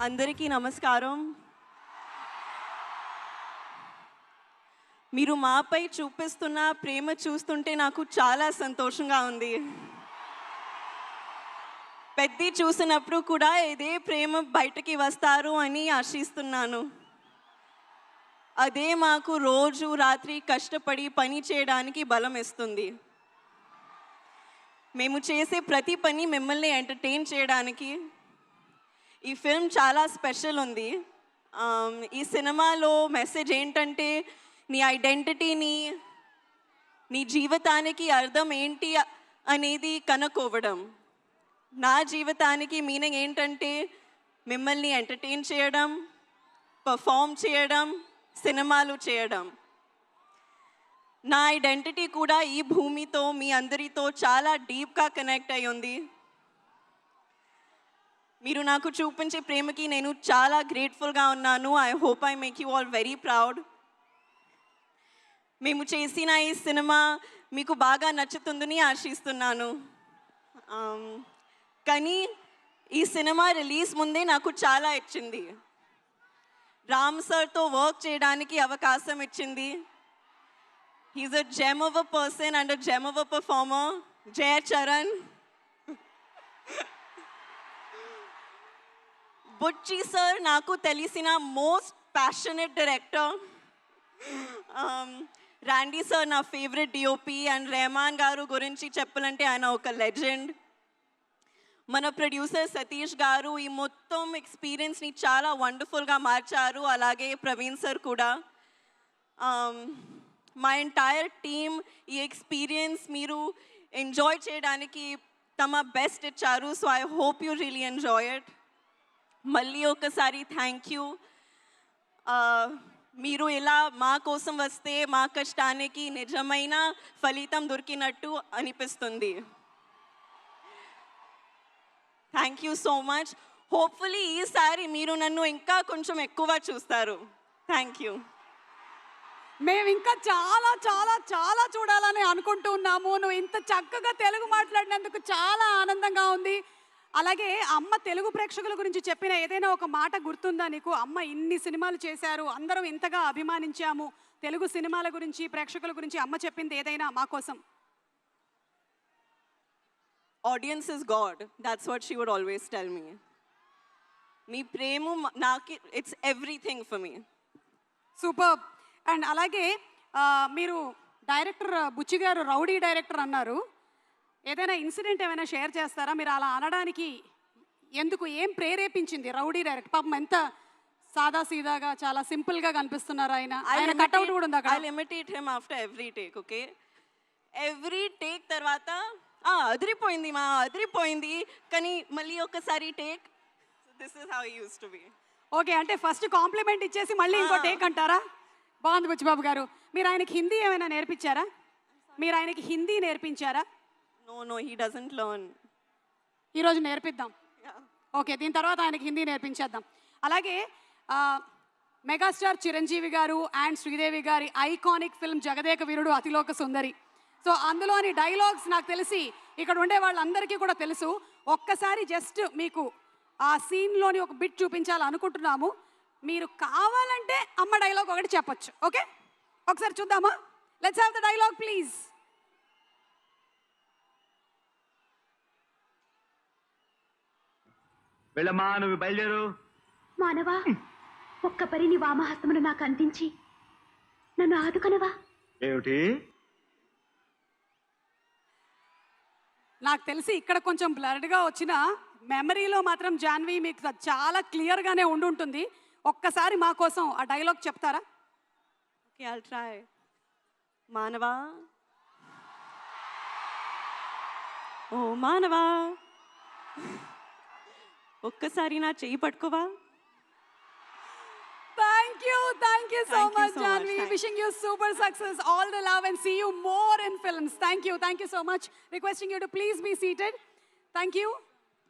అందరికీ నమస్కారం. మీరు మాపై చూపిస్తున్న ప్రేమ చూస్తుంటే నాకు చాలా సంతోషంగా ఉంది. పెద్ది చూసినప్పుడు కూడా ఇదే ప్రేమ బయటికి వస్తారు అని ఆశిస్తున్నాను. అదే మాకు రోజు రాత్రి కష్టపడి పని చేయడానికి బలం ఇస్తుంది. మేము చేసే ప్రతి పని మిమ్మల్ని ఎంటర్టైన్ చేయడానికి. ఈ ఫిల్మ్ చాలా స్పెషల్ ఉంది. ఈ సినిమాలో మెసేజ్ ఏంటంటే నీ ఐడెంటిటీని, నీ జీవితానికి అర్థం ఏంటి అనేది కనుక్కోవడం. నా జీవితానికి మీనింగ్ ఏంటంటే మిమ్మల్ని ఎంటర్టైన్ చేయడం, పర్ఫామ్ చేయడం, సినిమాలు చేయడం. నా ఐడెంటిటీ కూడా ఈ భూమితో, మీ అందరితో చాలా డీప్గా కనెక్ట్ అయి ఉంది. మీరు నాకు చూపించే ప్రేమకి నేను చాలా గ్రేట్ఫుల్గా ఉన్నాను. I hope I make you all very proud. మేము చేసిన ఈ సినిమా మీకు బాగా నచ్చుతుందని ఆశిస్తున్నాను. కానీ ఈ సినిమా రిలీజ్ ముందే నాకు చాలా ఇచ్చింది. రామ్ సార్తో వర్క్ చేయడానికి అవకాశం ఇచ్చింది. He's a gem of a person and a gem of a performer. Jaya Charan. Buchi sir నాకు తెలిసిన most passionate director. Randy sir నా favourite DOP. And Rahman garu గురించి చెప్పాలంటే ఆయన ఒక లెజెండ్. మన ప్రొడ్యూసర్ సతీష్ గారు ఈ మొత్తం ఎక్స్పీరియన్స్ని చాలా వండర్ఫుల్గా మార్చారు. అలాగే ప్రవీణ్ సార్ కూడా. మా ఎంటైర్ టీమ్ ఈ ఎక్స్పీరియన్స్ మీరు ఎంజాయ్ చేయడానికి తమ బెస్ట్ ఇచ్చారు. So I hope you really enjoy it. మళ్ళీ ఒకసారి థ్యాంక్ యూ. మీరు ఇలా మా కోసం వస్తే మా కష్టానికి నిజమైన ఫలితం దొరికినట్టు అనిపిస్తుంది. Thank you so much. Hopefully ఈసారి మీరు నన్ను ఇంకా కొంచెం ఎక్కువ చూస్తారు. Thank you. మేము ఇంకా చాలా చాలా చాలా చూడాలని అనుకుంటున్నాము. నువ్వు ఇంత చక్కగా తెలుగు మాట్లాడినందుకు చాలా ఆనందంగా ఉంది. అలాగే అమ్మ తెలుగు ప్రేక్షకుల గురించి చెప్పిన ఏదైనా ఒక మాట గుర్తుందా నీకు? అమ్మ ఇన్ని సినిమాలు చేశారు, అందరం ఇంతగా అభిమానించాము, తెలుగు సినిమాల గురించి, ప్రేక్షకుల గురించి అమ్మ చెప్పింది ఏదైనా మా కోసం? Audience is god. That's what she would always tell me. మీ ప్రేమ నాకు it's everything for me. Super. And అలాగే మీరు డైరెక్టర్ బుచ్చి గారు రౌడీ డైరెక్టర్ అన్నారు. ఏదైనా ఇన్సిడెంట్ ఏమైనా షేర్ చేస్తారా? మీరు అలా అనడానికి ఎందుకు, ఏం ప్రేరేపించింది? రౌడీ డైరెక్టర్ పాపం ఎంత సాదా సీదాగా చాలా సింపుల్గా కనిపిస్తున్నారు ఆయన. ఆయన కట్అవుట్ కూడా ఉంది అక్కడ. I imitate him after every take. Okay, every take తర్వాత అదిరిపోయింది అదిరిపోయింది, కానీ మళ్ళీ ఒకసారి take. This is how he used to be. Okay, అంటే ఫస్ట్ కాంప్లిమెంట్ ఇచ్చేసి మళ్ళీ ఇంకో టేక్ అంటారా? బాగుంది బుచ్చిబాబు గారు. మీరు ఆయనకి హిందీ ఏమైనా నేర్పించారా? మీరు ఆయనకి Hindi నేర్పించారా? No, he doesn't learn. ఈరోజు నేర్పిద్దాం. ఓకే, దీని తర్వాత ఆయనకి హిందీ నేర్పించేద్దాం. అలాగే మెగాస్టార్ చిరంజీవి గారు అండ్ శ్రీదేవి గారి iconic film Jagadeka Veerudu Athiloka Sundari. So అందులోని డైలాగ్స్ నాకు తెలిసి ఇక్కడ ఉండే వాళ్ళందరికీ కూడా తెలుసు. ఒక్కసారి జస్ట్ మీకు ఆ సీన్లోని ఒక బిట్ చూపించాలనుకుంటున్నాము. మీరు కావాలంటే అమ్మ డైలాగ్ ఒకటి చెప్పచ్చు. ఓకే, ఒకసారి చూద్దామా? Let's have the dialogue please. వెళ్ళమ్మా, నువ్వు బయలుదేరు. మానవా, ఒక్క పరి నీ వామహస్తమును నాకు అందించి నన్ను ఆదుకనవా? ఏమిటి? నాకు తెలిసి ఇక్కడ కొంచెం బ్లర్డ్గా వచ్చిన మెమరీలో మాత్రం జాన్వి మీకు చాలా క్లియర్గానే ఉండుంటుంది. ఒక్కసారి మా కోసం ఆ డైలాగ్ చెప్తారా? Okay, I'll try. మానవా, ఓ మానవా, ఒక్కసారి నా చెయ్యి పట్టుకోవా? Thank you so much, Janvi. Wishing you super success, all the love, and see you more in films. Thank you so much. Requesting you to please be seated. Thank you.